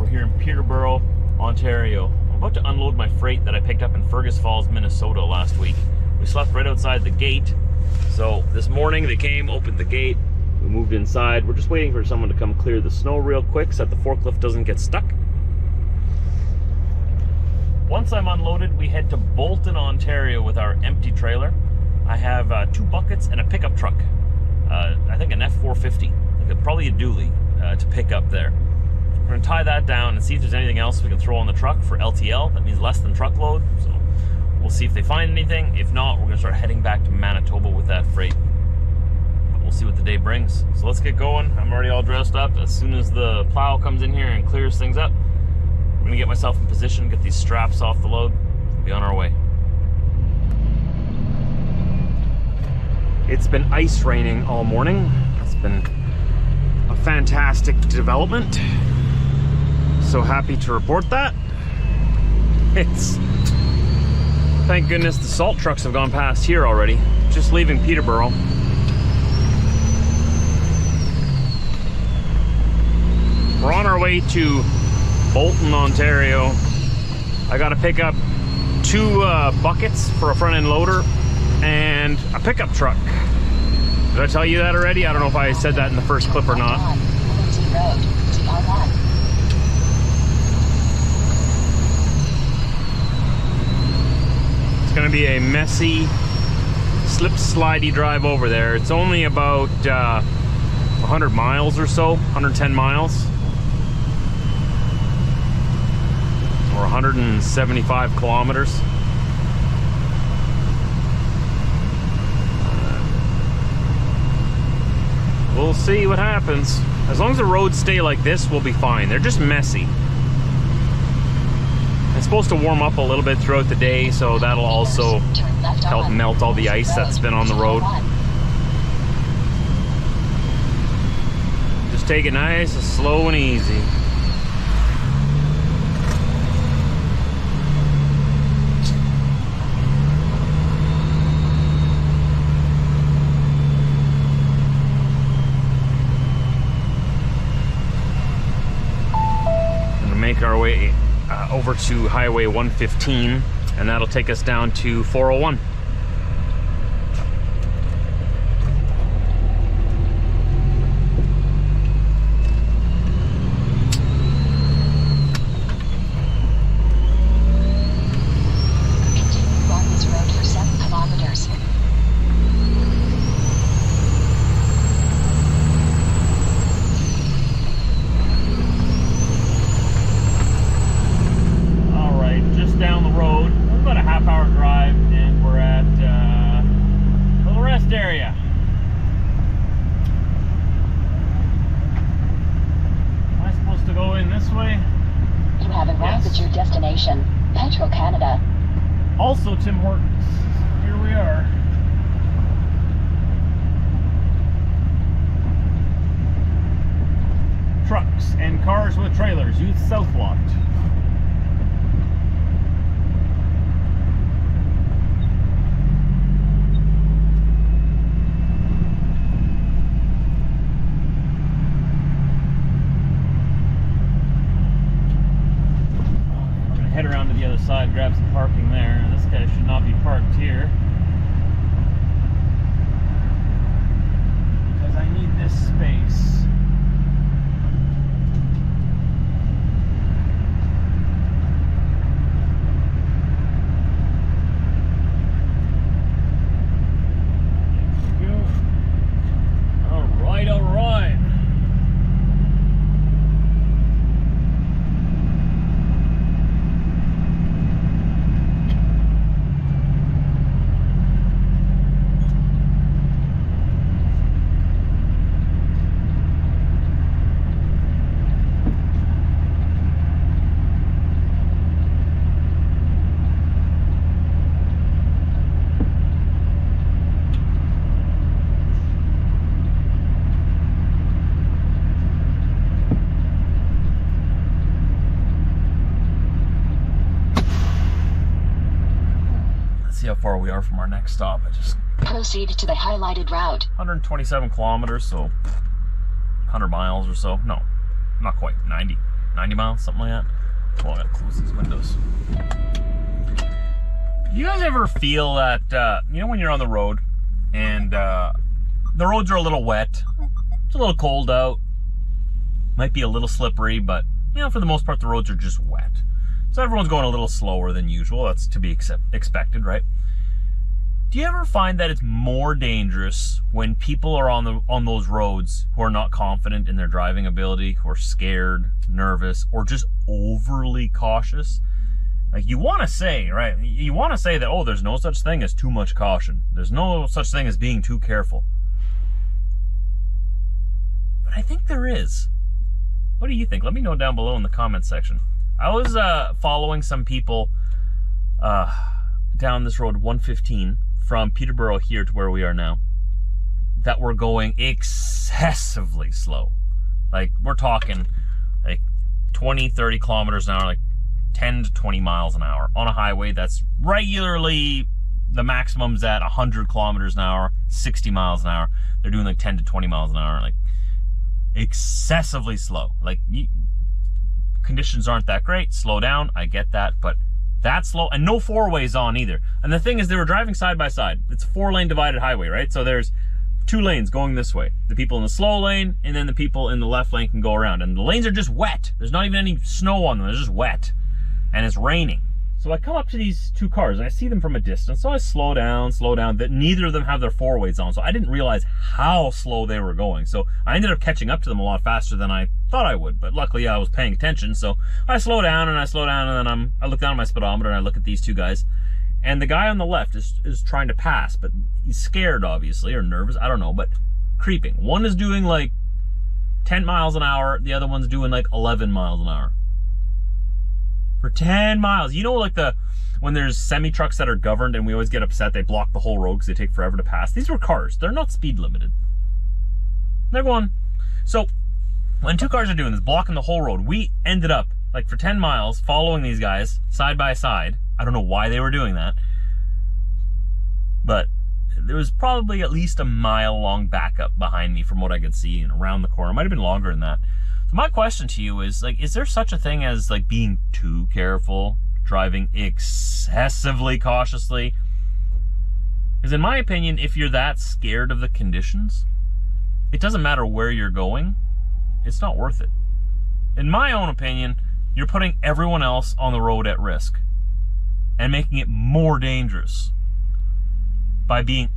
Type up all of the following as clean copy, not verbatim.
here in Peterborough, Ontario. I'm about to unload my freight that I picked up in Fergus Falls, Minnesota last week. We slept right outside the gate. So this morning they came, opened the gate, we moved inside. We're just waiting for someone to come clear the snow real quick so that the forklift doesn't get stuck. Once I'm unloaded, we head to Bolton, Ontario with our empty trailer. I have 2 buckets and a pickup truck. I think an F450, like probably a dually to pick up there. We're gonna tie that down and see if there's anything else we can throw on the truck for LTL. That means less than truckload. So we'll see if they find anything. If not, we're gonna start heading back to Manitoba with that freight. But we'll see what the day brings. So let's get going. I'm already all dressed up. As soon as the plow comes in here and clears things up, I'm gonna get myself in position, get these straps off the load, and be on our way. It's been ice raining all morning. It's been a fantastic development. So happy to report that. Thank goodness the salt trucks have gone past here already. Just leaving Peterborough. We're on our way to Bolton, Ontario. I gotta pick up 2 buckets for a front end loader and a pickup truck. Did I tell you that already? I don't know if I said that in the first clip or not. It's gonna be a messy, slip-slidey drive over there. It's only about 100 miles or so, 110 miles. Or 175 kilometers. We'll see what happens. As long as the roads stay like this, we'll be fine. They're just messy. It's supposed to warm up a little bit throughout the day, so that'll also help melt all the ice that's been on the road. Just take it nice, slow and easy. Make our way over to Highway 115, and that'll take us down to 401. Continue on this road for 7 kilometers. Down the road, about a half-hour drive, and we're at a little rest area. Am I supposed to go in this way? You have arrived at your destination, Peterborough, Canada. Also Tim Hortons. Here we are. Trucks and cars with trailers, Youth Southlocked. Head around to the other side, grab some parking there. This guy should not be parked here because I need this space. There we go. All right. See how far we are from our next stop. I just Proceed to the highlighted route. 127 kilometers, so 100 miles or so. No, not quite. 90 90 miles, something like that. Oh, I gotta close these windows. You guys ever feel that, you know, when you're on the road and the roads are a little wet, it's a little cold out, might be a little slippery, but, you know, for the most part, the roads are just wet. So everyone's going a little slower than usual. That's to be expected, right? Do you ever find that it's more dangerous when people are on those roads who are not confident in their driving ability, who are scared, nervous, or just overly cautious? Like, you want to say, right? You want to say that, oh, there's no such thing as too much caution. There's no such thing as being too careful. But I think there is. What do you think? Let me know down below in the comments section. I was following some people down this road 115 from Peterborough here to where we are now that were going excessively slow. Like, we're talking like 20, 30 kilometers an hour, like 10 to 20 miles an hour on a highway that's regularly, the maximum's at 100 kilometers an hour, 60 miles an hour. They're doing like 10 to 20 miles an hour, like excessively slow. Like, conditions aren't that great, slow down, I get that, but that slow, and no four ways on either. And the thing is, they were driving side by side. It's a 4-lane divided highway, right? So there's 2 lanes going this way. The people in the slow lane, and then the people in the left lane can go around. And the lanes are just wet. There's not even any snow on them, they're just wet. And it's raining. So I come up to these 2 cars, and I see them from a distance, so I slow down, that neither of them have their 4 ways on, so I didn't realize how slow they were going. So I ended up catching up to them a lot faster than I thought I would, but luckily I was paying attention, so I slow down, and then I look down at my speedometer, and I look at these 2 guys, and the guy on the left is trying to pass, but he's scared, obviously, or nervous, I don't know, but creeping. One is doing like 10 miles an hour, the other one's doing like 11 miles an hour. For 10 miles. You know, like when there's semi-trucks that are governed and we always get upset, they block the whole road because they take forever to pass. These were cars. They're not speed limited. They're going. So when 2 cars are doing this, blocking the whole road, we ended up, like, for 10 miles following these guys side by side. I don't know why they were doing that, but there was probably at least a mile-long backup behind me from what I could see and around the corner. It might have been longer than that. So my question to you is, like, is there such a thing as, like, being too careful, driving excessively cautiously? Because in my opinion, if you're that scared of the conditions, it doesn't matter where you're going, it's not worth it. In my own opinion, you're putting everyone else on the road at risk and making it more dangerous by being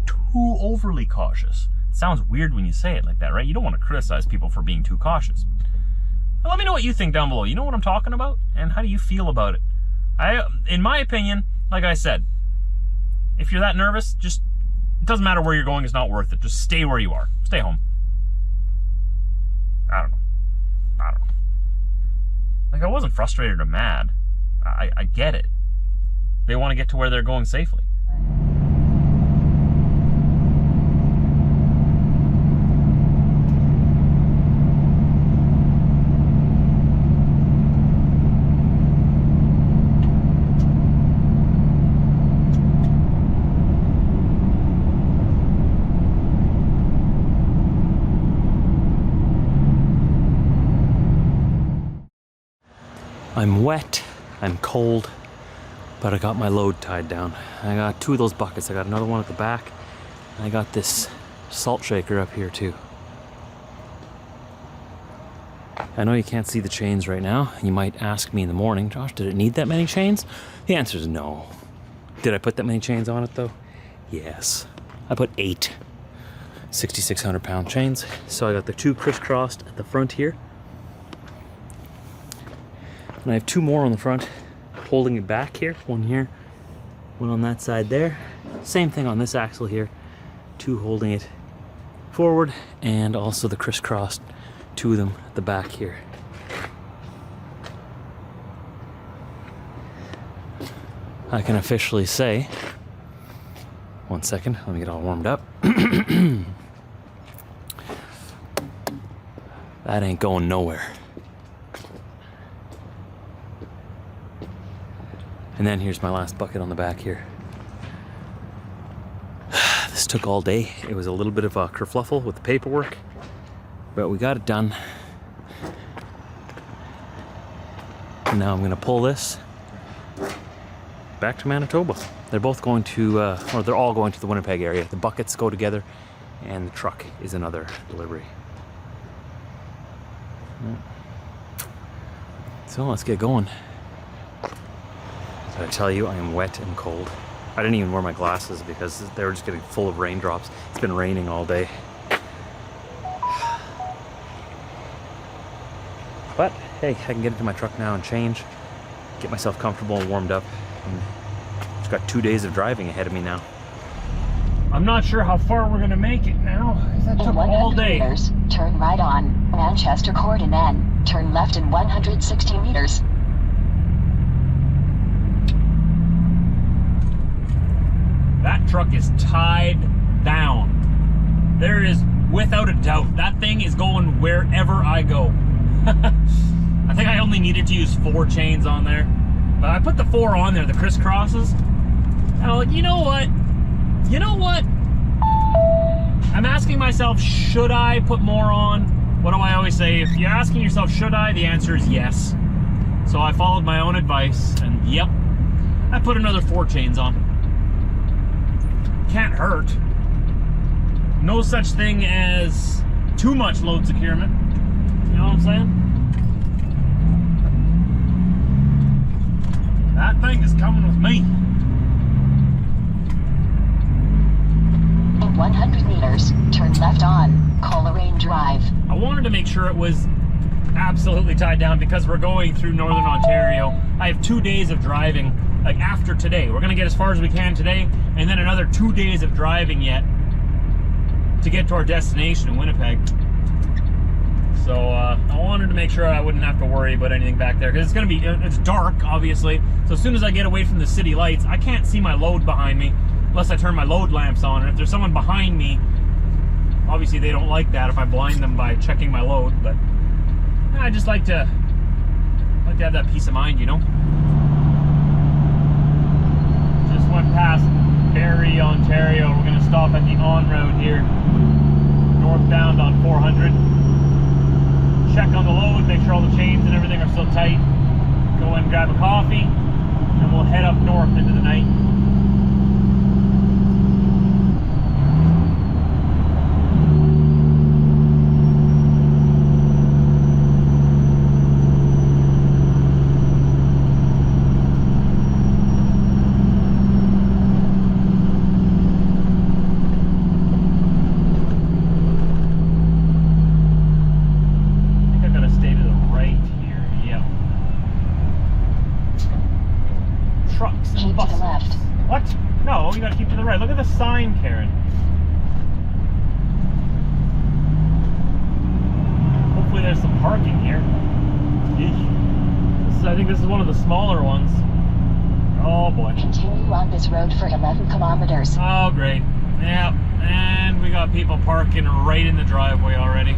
too overly cautious. Sounds weird when you say it like that, right? You don't want to criticize people for being too cautious. Now, let me know what you think down below. You know what I'm talking about? And how do you feel about it? In my opinion, like I said, if you're that nervous, just, it doesn't matter where you're going, it's not worth it. Just stay where you are. Stay home. I don't know. Like, I wasn't frustrated or mad. I get it. They want to get to where they're going safely. I'm wet, I'm cold, but I got my load tied down. I got 2 of those buckets. I got another one at the back, and I got this salt shaker up here too. I know you can't see the chains right now. You might ask me in the morning, Josh, did it need that many chains? The answer is no. Did I put that many chains on it though? Yes. I put 8 6,600 pound chains. So I got the 2 crisscrossed at the front here. And I have 2 more on the front holding it back here. One here, one on that side there. Same thing on this axle here. 2 holding it forward, and also the crisscrossed 2 of them at the back here. I can officially say, one second, let me get all warmed up. That ain't going nowhere. And then here's my last bucket on the back here. This took all day. It was a little bit of a kerfluffle with the paperwork, but we got it done. And now I'm gonna pull this back to Manitoba. They're both going to, or they're all going to the Winnipeg area. The buckets go together and the truck is another delivery. So let's get going. Did I tell you I am wet and cold? I didn't even wear my glasses because they were just getting full of raindrops. It's been raining all day. But hey, I can get into my truck now and change, get myself comfortable and warmed up. And just got 2 days of driving ahead of me now. I'm not sure how far we're gonna make it now, because that took all day. Meters, turn right on Manchester Court and then turn left in 160 meters. That truck is tied down. There is, without a doubt, that thing is going wherever I go. I think I only needed to use 4 chains on there. But I put the 4 on there, the crisscrosses. And I'm like, you know what? You know what? I'm asking myself, should I put more on? What do I always say? If you're asking yourself, should I? The answer is yes. So I followed my own advice, and yep, I put another 4 chains on. Can't hurt. No such thing as too much load securement. You know what I'm saying? That thing is coming with me. In 100 meters, turn left on Coleraine Drive. I wanted to make sure it was absolutely tied down because we're going through Northern Ontario. I have 2 days of driving, like after today. We're gonna get as far as we can today, and then another 2 days of driving yet to get to our destination in Winnipeg. So I wanted to make sure I wouldn't have to worry about anything back there, because it's gonna be, it's dark, obviously. So as soon as I get away from the city lights, I can't see my load behind me unless I turn my load lamps on. And if there's someone behind me, obviously they don't like that if I blind them by checking my load, but I just like to have that peace of mind, you know? Just went past Barrie, Ontario. We're gonna stop at the on-road here, northbound on 400. Check on the load, make sure all the chains and everything are still tight. Go in and grab a coffee, and we'll head up north into the night. You gotta keep to the right. Look at the sign, Karen. Hopefully there's some parking here. I think this is one of the smaller ones. Oh boy. Continue on this road for 11 kilometers. Oh great. Yeah, and we got people parking right in the driveway already.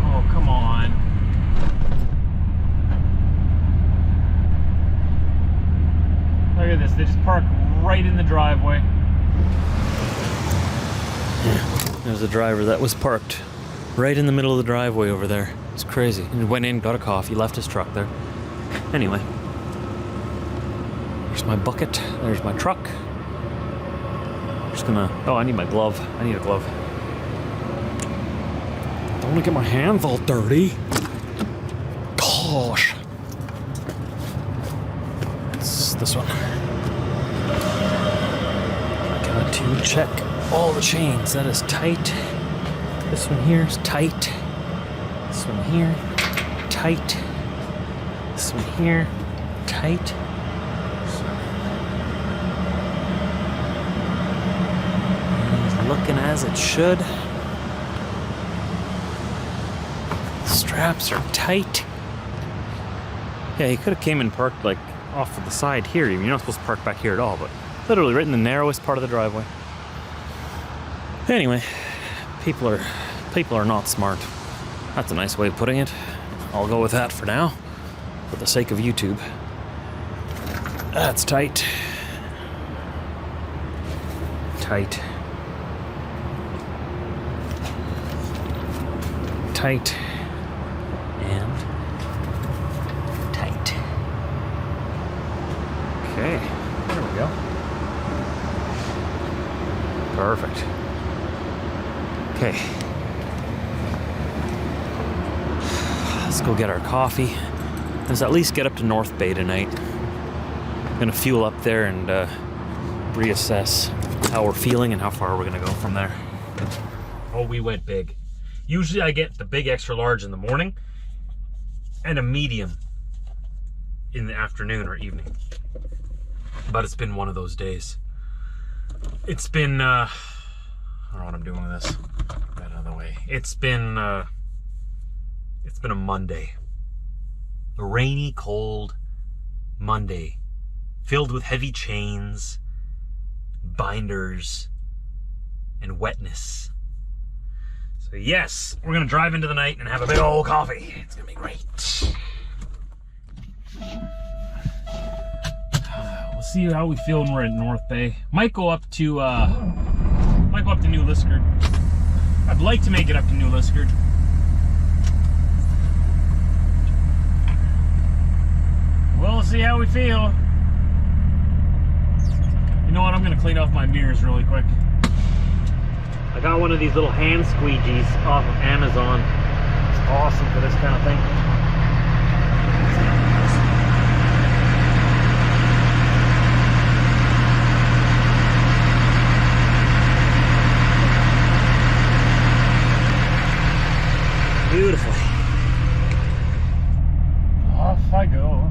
Oh, come on. Look at this, they just park right in the driveway. Yeah, there's a driver that was parked right in the middle of the driveway over there. It's crazy. He went in, got a coffee, left his truck there. Anyway, there's my bucket, there's my truck. Just gonna, oh, I need my glove. I need a glove. Don't want to get my hands all dirty. Gosh. It's this one. I got to check all the chains. That is tight. This one here is tight. This one here, tight. This one here, tight. It's looking as it should. Straps are tight. Yeah, he could have came and parked like off to the side here. You're not supposed to park back here at all, but literally right in the narrowest part of the driveway. Anyway, people are not smart. That's a nice way of putting it. I'll go with that for now, for the sake of YouTube. That's tight. Tight. Tight. And Okay, there we go. Perfect. Okay. Let's go get our coffee. Let's at least get up to North Bay tonight. I'm gonna fuel up there and reassess how we're feeling and how far we're gonna go from there. Oh, we went big. Usually I get the big extra large in the morning and a medium in the afternoon or evening. But it's been one of those days. It's been, I don't know what I'm doing with this. Get out of the way. It's been a Monday. A rainy, cold Monday. Filled with heavy chains, binders, and wetness. So yes, we're gonna drive into the night and have a big old coffee. It's gonna be great. We'll see how we feel when we're at North Bay. Might go up to New Liskeard. I'd like to make it up to New Liskeard. We'll see how we feel. You know what? I'm gonna clean off my mirrors really quick. I got one of these little hand squeegees off of Amazon. It's awesome for this kind of thing. Beautiful. Off I go.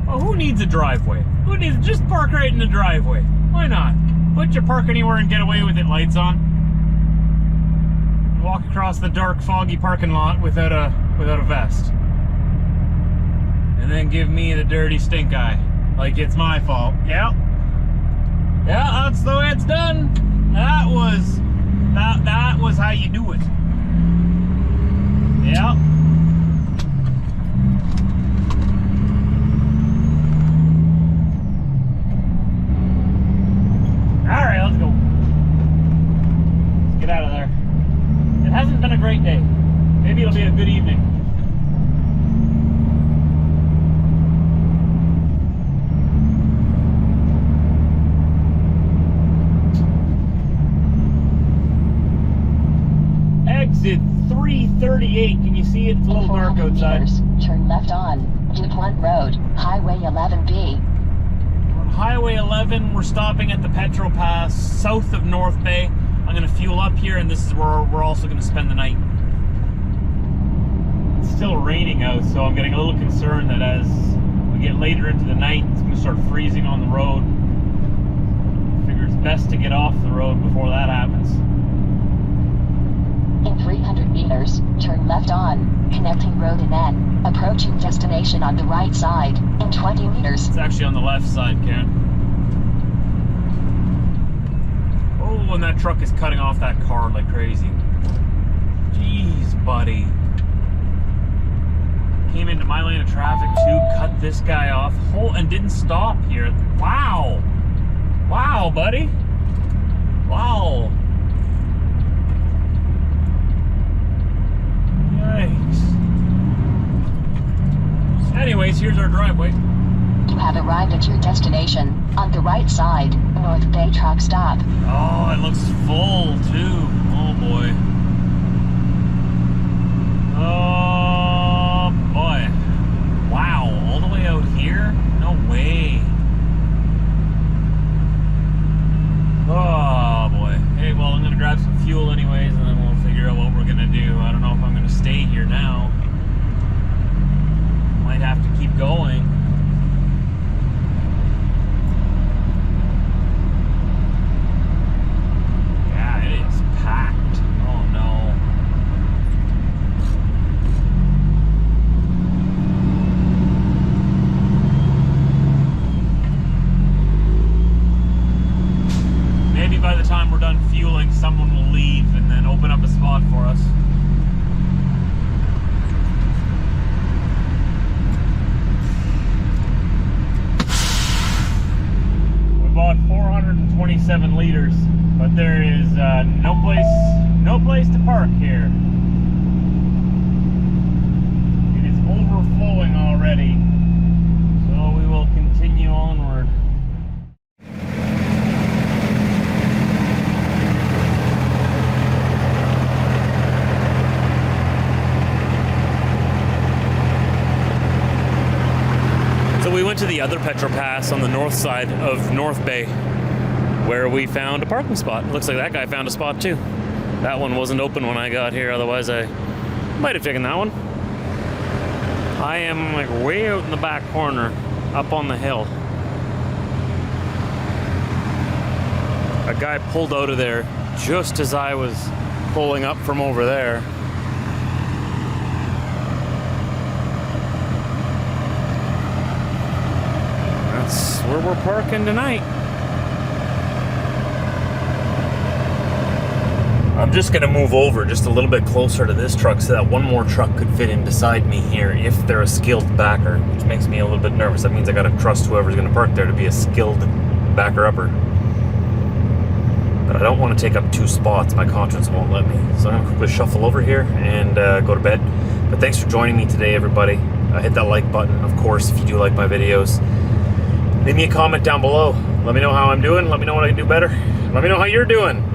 Who needs a driveway? Who needs, just park right in the driveway. Why not? Put your park anywhere and get away with it, lights on. Walk across the dark, foggy parking lot without a vest. And then give me the dirty stink eye. Like it's my fault. Yeah. Yeah, that's the way it's done. That was how you do it. Yeah. Alright, let's go. Let's get out of there. It hasn't been a great day. Maybe it'll be a good evening. Exit 338. Can you see it? It's a little dark outside. Meters, turn left on Yukon Road, Highway 11B. Highway 11, we're stopping at the Petro Pass south of North Bay. I'm going to fuel up here, and this is where we're also going to spend the night. It's still raining out, so I'm getting a little concerned that as we get later into the night, it's going to start freezing on the road. I figure it's best to get off the road before that happens. In 300 meters, turn left on connecting road and then approaching destination on the right side in 20 meters. It's actually on the left side, Karen. Oh, and that truck is cutting off that car like crazy. Jeez, buddy. Came into my lane of traffic too, cut this guy off, and didn't stop here. Wow. Wow, buddy. Wow. Yikes. Anyways, here's our driveway. You have arrived at your destination on the right side, North Bay truck stop. Oh, it looks full too. Oh boy. Oh boy. Wow, all the way out here? No way. Oh boy. Hey, well, I'm gonna grab some fuel anyways, and then we'll figure out what we're gonna do. I don't know if I'm gonna stay here now. Might have to keep going. Yeah, it is packed. Oh no. Maybe by the time we're done fueling, someone will leave and then open up a spot for us. We bought 427 liters, but there is no place to park here. It is overflowing already, so we will continue onward. So we went to the other petrol pass on the north side of North Bay, where we found a parking spot. Looks like that guy found a spot too. That one wasn't open when I got here, otherwise I might have taken that one. I am like way out in the back corner, up on the hill. A guy pulled out of there just as I was pulling up from over there. That's where we're parking tonight. I'm just gonna move over just a little bit closer to this truck so that one more truck could fit in beside me here if they're a skilled backer, which makes me a little bit nervous. That means I gotta trust whoever's gonna park there to be a skilled backer-upper. But I don't want to take up two spots. My conscience won't let me. So I'm gonna quickly shuffle over here and go to bed. But thanks for joining me today, everybody. Hit that like button, of course, if you do like my videos. Leave me a comment down below. Let me know how I'm doing. Let me know what I can do better. Let me know how you're doing.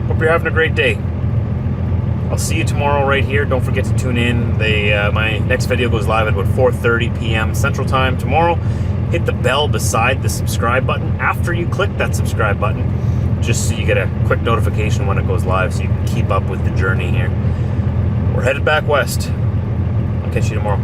Hope you're having a great day. I'll see you tomorrow right here. Don't forget to tune in. My next video goes live at about 4:30 p.m. Central Time tomorrow. Hit the bell beside the subscribe button after you click that subscribe button, just so you get a quick notification when it goes live so you can keep up with the journey here. We're headed back west. I'll catch you tomorrow.